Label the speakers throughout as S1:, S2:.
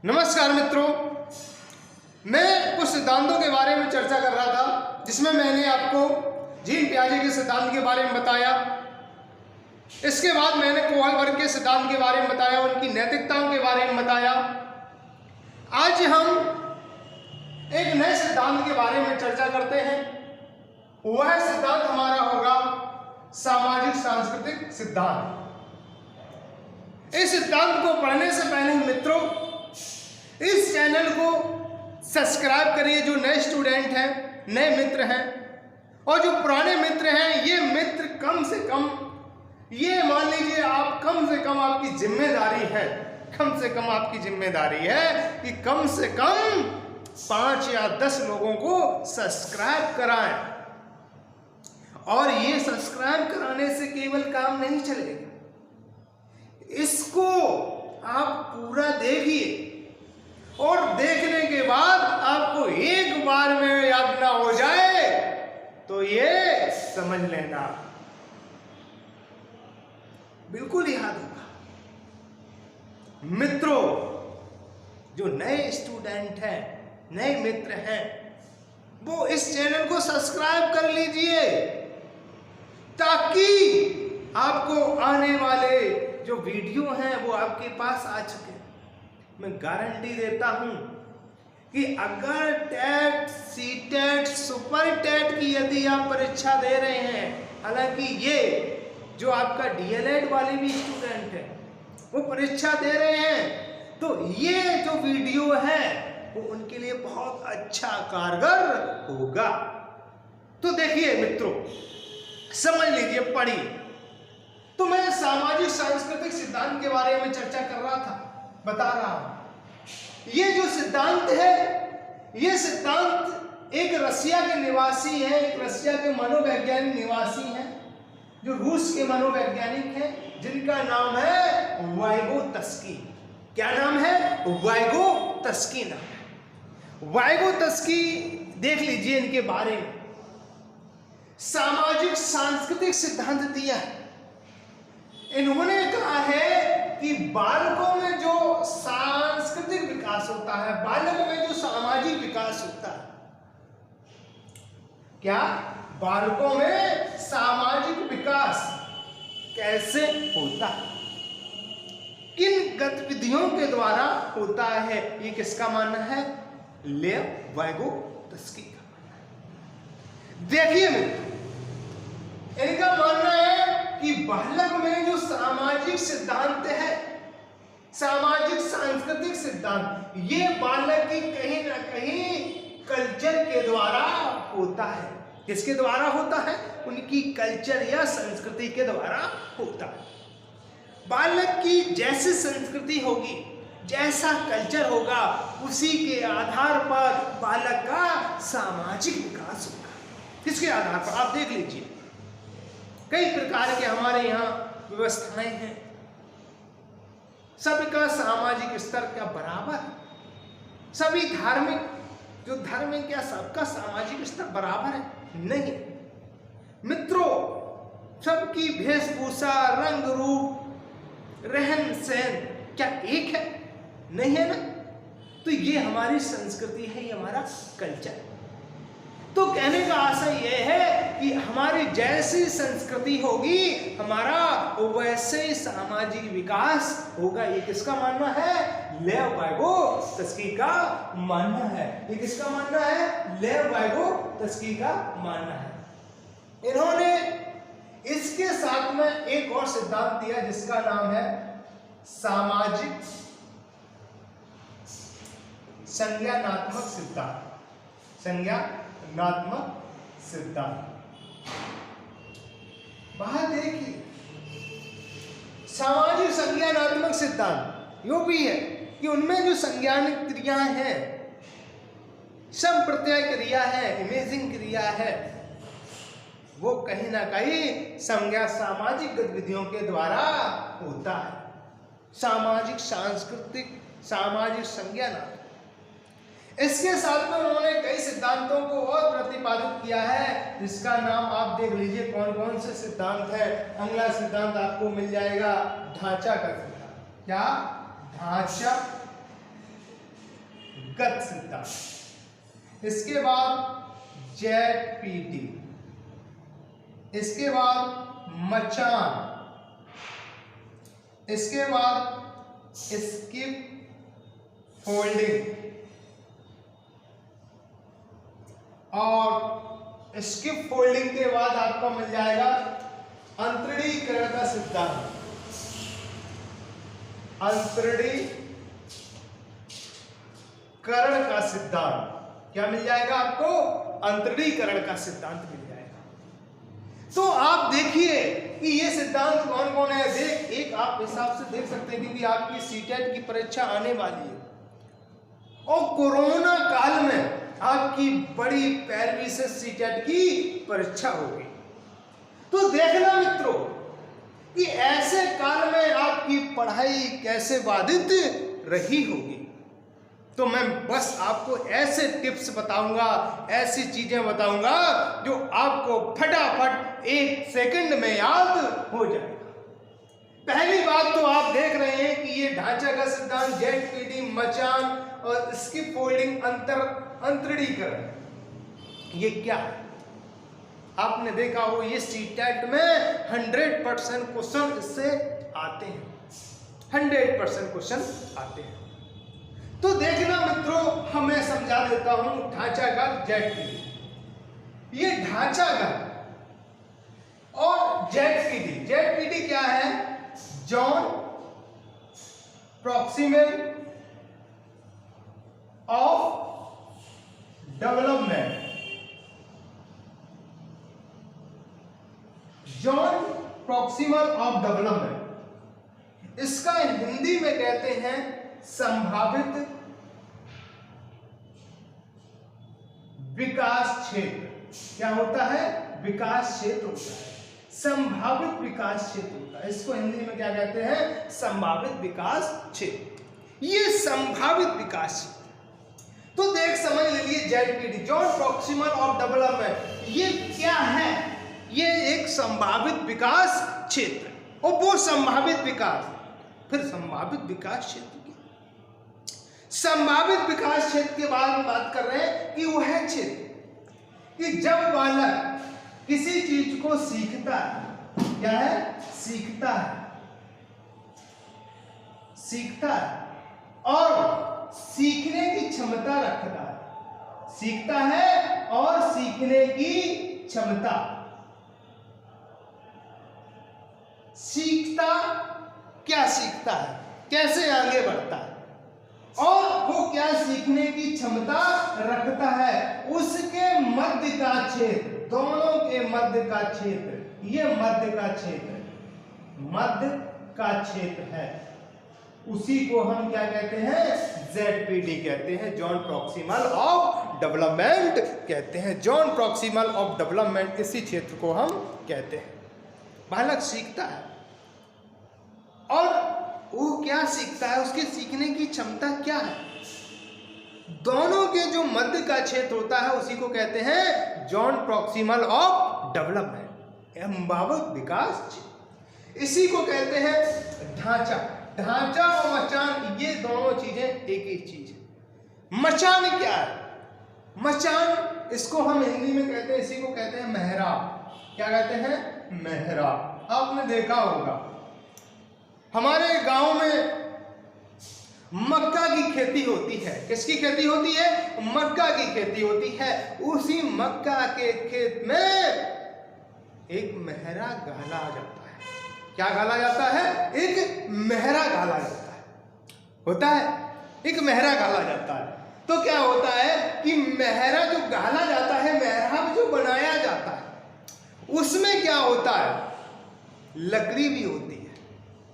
S1: नमस्कार मित्रों, मैं कुछ सिद्धांतों के बारे में चर्चा कर रहा था जिसमें मैंने आपको जीन पियाजे के सिद्धांत के बारे में बताया। इसके बाद मैंने कोहलबर्ग के सिद्धांत के बारे में बताया, उनकी नैतिकताओं के बारे में बताया। आज हम एक नए सिद्धांत के बारे में चर्चा करते हैं। वह सिद्धांत हमारा होगा सामाजिक सांस्कृतिक सिद्धांत। इस सिद्धांत को पढ़ने से पहले मित्रों, इस चैनल को सब्सक्राइब करिए। जो नए स्टूडेंट हैं, नए मित्र हैं, और जो पुराने मित्र हैं, ये मित्र कम से कम, ये मान लीजिए आप कम से कम आपकी जिम्मेदारी है, कम से कम आपकी जिम्मेदारी है कि कम से कम 5 या 10 लोगों को सब्सक्राइब कराएं। और ये सब्सक्राइब कराने से केवल काम नहीं चलेगा, इसको आप पूरा देखिए और देखने के बाद आपको एक बार में याद ना हो जाए तो ये समझ लेना बिल्कुल याद होगा। मित्रों, जो नए स्टूडेंट हैं, नए मित्र हैं, वो इस चैनल को सब्सक्राइब कर लीजिए ताकि आपको आने वाले जो वीडियो हैं वो आपके पास आ चुके। मैं गारंटी देता हूं कि अगर टेट, सीटेट, सुपर टेट की यदि आप परीक्षा दे रहे हैं, हालांकि ये जो आपका डीएलएड वाले भी स्टूडेंट है वो परीक्षा दे रहे हैं, तो ये जो वीडियो है वो उनके लिए बहुत अच्छा कारगर होगा। तो देखिए मित्रों, समझ लीजिए, पढ़िए। तो मैं सामाजिक सांस्कृतिक सिद्धांत के बारे में चर्चा कर रहा था, बता रहा हूं। ये जो सिद्धांत है, ये सिद्धांत एक रसिया के निवासी है, एक रसिया के मनोवैज्ञानिक निवासी हैं, जो रूस के मनोवैज्ञानिक हैं, जिनका नाम है वाइगोत्स्की। क्या नाम है? वाइगोत्स्की नाम है। वाइगोत्स्की, देख लीजिए इनके बारे में। सामाजिक सांस्कृतिक सिद्धांत दिया है। इन्होंने कहा है कि बालकों में जो सांस्कृतिक विकास होता है, बालक में जो सामाजिक विकास होता है, क्या बालकों में सामाजिक विकास कैसे होता है, किन गतिविधियों के द्वारा होता है, ये किसका मानना है? लेव वाइगोत्स्की का मानना है। देखिए मित्रों, इनका मानना है कि बालक में जो सामाजिक सिद्धांत है, सामाजिक सांस्कृतिक सिद्धांत, ये बालक की कहीं ना कहीं कल्चर के द्वारा होता है। किसके द्वारा होता है? उनकी कल्चर या संस्कृति के द्वारा होता है। बालक की जैसी संस्कृति होगी, जैसा कल्चर होगा, उसी के आधार पर बालक का सामाजिक विकास होगा। किसके आधार पर? आप देख लीजिए, कई प्रकार के हमारे यहाँ व्यवस्थाएं हैं। सबका सामाजिक स्तर क्या बराबर है? सभी धार्मिक, जो धर्म है, क्या सबका सामाजिक स्तर बराबर है? नहीं मित्रों, सबकी वेशभूषा, रंग रूप, रहन सहन क्या एक है? नहीं है ना। तो ये हमारी संस्कृति है, ये हमारा कल्चर है। तो कहने का आशय यह है कि हमारी जैसी संस्कृति होगी, हमारा वैसे ही सामाजिक विकास होगा। ये किसका मानना है? लेव वाइगोत्स्की का मानना है। ये किसका मानना है? लेव वाइगोत्स्की का मानना है। इन्होंने इसके साथ में एक और सिद्धांत दिया जिसका नाम है सामाजिक संज्ञानात्मक सिद्धांत। संज्ञानात्मक सिद्धांत। बाहर देखिए, सामाजिक संज्ञानात्मक सिद्धांत यो भी है कि उनमें जो संज्ञानिक क्रियाएं हैं, सम प्रत्यय क्रिया है, इमेजिंग क्रिया है, वो कहीं ना कहीं संज्ञा सामाजिक गतिविधियों के द्वारा होता है। सामाजिक सांस्कृतिक, सामाजिक संज्ञानात्मक। इसके साथ में उन्होंने कई सिद्धांतों को और प्रतिपादित किया है, जिसका नाम आप देख लीजिए कौन कौन से सिद्धांत है। अगला सिद्धांत आपको मिल जाएगा ढांचा का सिद्धांत। क्या? ढांचा गत सिद्धांत। इसके बाद ZPD, इसके बाद मचान, इसके बाद स्किप फोल्डिंग, और स्किप फोल्डिंग के बाद आपको मिल जाएगा अंतरणीकरण का सिद्धांत। अंतरणीकरण का सिद्धांत क्या मिल जाएगा आपको? अंतरणीकरण का सिद्धांत मिल जाएगा। तो आप देखिए कि ये सिद्धांत कौन कौन है। एक आप हिसाब से देख सकते हैं क्योंकि आपकी सीटेट की परीक्षा आने वाली है और कोरोना काल में आपकी बड़ी पैरवी से सीटेट की परीक्षा होगी। तो देखना मित्रों कि ऐसे काल में आपकी पढ़ाई कैसे बाधित रही होगी। तो मैं बस आपको ऐसे टिप्स बताऊंगा, ऐसी चीजें बताऊंगा जो आपको फटाफट 1 सेकंड में याद हो जाएगा। पहली बात तो आप देख रहे हैं कि ये ढांचागत सिद्धांत, ZPD, मचान और स्किप फोल्डिंग, अंतरणीकरण, ये क्या है? आपने देखा हो ये सीटेट में 100% क्वेश्चन इससे आते हैं, 100% क्वेश्चन आते हैं। तो देखना मित्रों, हमें समझा देता हूं ढांचागत ZPD। ये ढांचागत और ZPD क्या है? John proximal of development. John proximal of development, इसका हिंदी में कहते हैं संभावित विकास क्षेत्र। क्या होता है? विकास क्षेत्र होता है, संभावित विकास क्षेत्र होता है। इसको हिंदी में क्या कहते हैं? संभावित विकास क्षेत्र। ये संभावित विकास क्षेत्र, तो देख समझ लीजिए ZPD, John proximal of development, ये क्या है? ये एक संभावित विकास क्षेत्र, और वो संभावित विकास, फिर संभावित विकास क्षेत्र की संभावित विकास क्षेत्र के बाद हम बात कर रहे हैं कि वह क्षेत्र कि जब बालक किसी चीज को सीखता है, क्या है? सीखता है और सीखने की क्षमता रखता है। सीखता है और सीखने की क्षमता, सीखता क्या सीखता है, कैसे आगे बढ़ता है, और वो क्या सीखने की क्षमता रखता है, उसके मध्य का क्षेत्र, दोनों के मध्य का क्षेत्र, ये मध्य का क्षेत्र है, उसी को हम क्या कहते हैं? ZPD कहते हैं, जॉन प्रॉक्सिमल ऑफ डेवलपमेंट कहते हैं। जॉन प्रॉक्सिमल ऑफ डेवलपमेंट, इसी क्षेत्र को हम कहते हैं। बालक सीखता है और वो क्या सीखता है, उसके सीखने की क्षमता क्या है, दोनों के जो मध्य का क्षेत्र होता है उसी को कहते हैं जॉन प्रॉक्सिमल ऑफ डेवलपमेंट, संभावित विकास क्षेत्र। इसी को कहते हैं ढांचा। ढांचा और मचान, ये दोनों चीजें एक ही चीज है। मचान क्या है? मचान, इसको हम हिंदी में कहते हैं, इसी को कहते हैं मेहराब। क्या कहते हैं? मेहराब। आपने देखा होगा हमारे गांव में मक्का की खेती होती है। किसकी खेती होती है? मक्का की खेती होती है। उसी मक्का के खेत में एक मेहरा गाला जाता है। क्या गाला जाता है? एक मेहरा गाला जाता है, होता है, एक मेहरा गाला जाता है। तो क्या होता है कि मेहरा जो गाला जाता है, मेहराब जो बनाया जाता है, उसमें क्या होता है? लकड़ी भी होती है,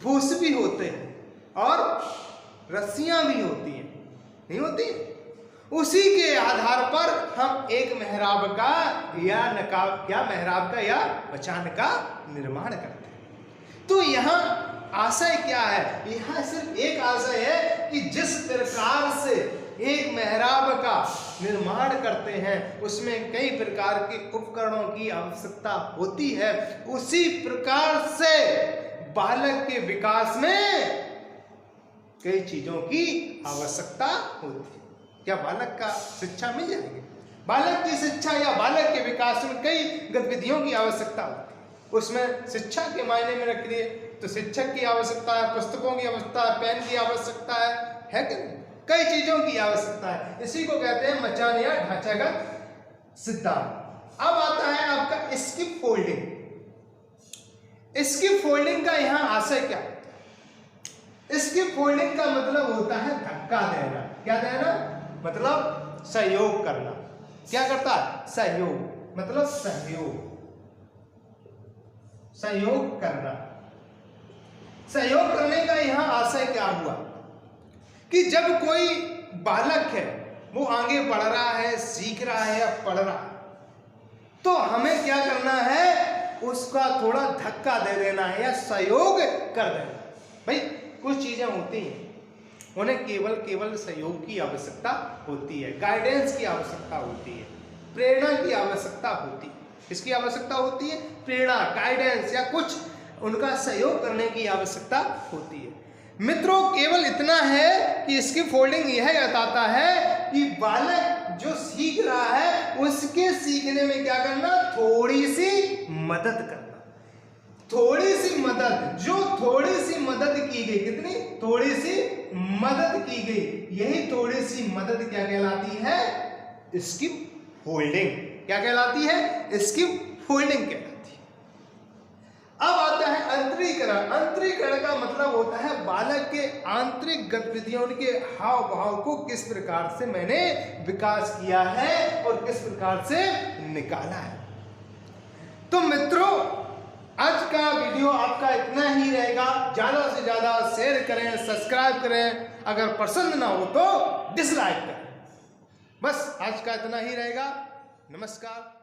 S1: फूस भी होते हैं और रस्सियां भी होती हैं, नहीं होती? उसी के आधार पर हम एक मेहराब का या नकाब, क्या मेहराब का या मचान का निर्माण करते हैं। तो यहाँ आशय क्या है? यहाँ सिर्फ एक आशय है कि जिस प्रकार से एक मेहराब का निर्माण करते हैं उसमें कई प्रकार के उपकरणों की आवश्यकता होती है, उसी प्रकार से बालक के विकास में कई चीजों की आवश्यकता होती है। क्या बालक का शिक्षा मिल जाएगी? बालक की शिक्षा या बालक के विकास में कई गतिविधियों की आवश्यकता होती है। उसमें शिक्षा के मायने में रख लिए तो शिक्षक की आवश्यकता है, पुस्तकों की आवश्यकता है, पेन की आवश्यकता है कि नहीं? कई चीजों की आवश्यकता है। इसी को कहते हैं मचान या ढांचागत सिद्धांत। अब आता है आपका स्किप फोल्डिंग। स्किप फोल्डिंग का यहां आशय क्या? स्किप फोल्डिंग का मतलब होता है धक्का देना। क्या देना? मतलब सहयोग करना। क्या करता है? सहयोग, मतलब सहयोग, सहयोग करना। सहयोग करने का यहां आशय क्या हुआ कि जब कोई बालक है वो आगे बढ़ रहा है, सीख रहा है या पढ़ रहा है, तो हमें क्या करना है? उसका थोड़ा धक्का दे देना है या सहयोग कर देना। भाई कुछ चीजें होती हैं उन्हें केवल सहयोग की आवश्यकता होती है, गाइडेंस की आवश्यकता होती है, प्रेरणा की आवश्यकता होती है। किसकी आवश्यकता होती है? प्रेरणा, गाइडेंस या कुछ उनका सहयोग करने की आवश्यकता होती है। मित्रों केवल इतना है कि इसकी फोल्डिंग यह बताता है कि बालक जो सीख रहा है उसके सीखने में क्या करना? थोड़ी सी मदद करना। थोड़ी सी मदद, जो थोड़ी सी मदद की गई, कितनी? थोड़ी सी मदद की गई, यही थोड़ी सी मदद क्या कहलाती है? Skip folding. क्या कहलाती है? स्किप फोल्डिंग कहलाती है। अब आता है अंतरीकरण। अंतरीकरण का मतलब होता है बालक के आंतरिक गतिविधियों के हाव भाव को किस प्रकार से मैंने विकास किया है और किस प्रकार से निकाला है। तो मित्रों आज का वीडियो आपका इतना ही रहेगा। ज्यादा से ज्यादा शेयर करें, सब्सक्राइब करें, अगर पसंद ना हो तो डिसलाइक करें। बस आज का इतना ही रहेगा। नमस्कार।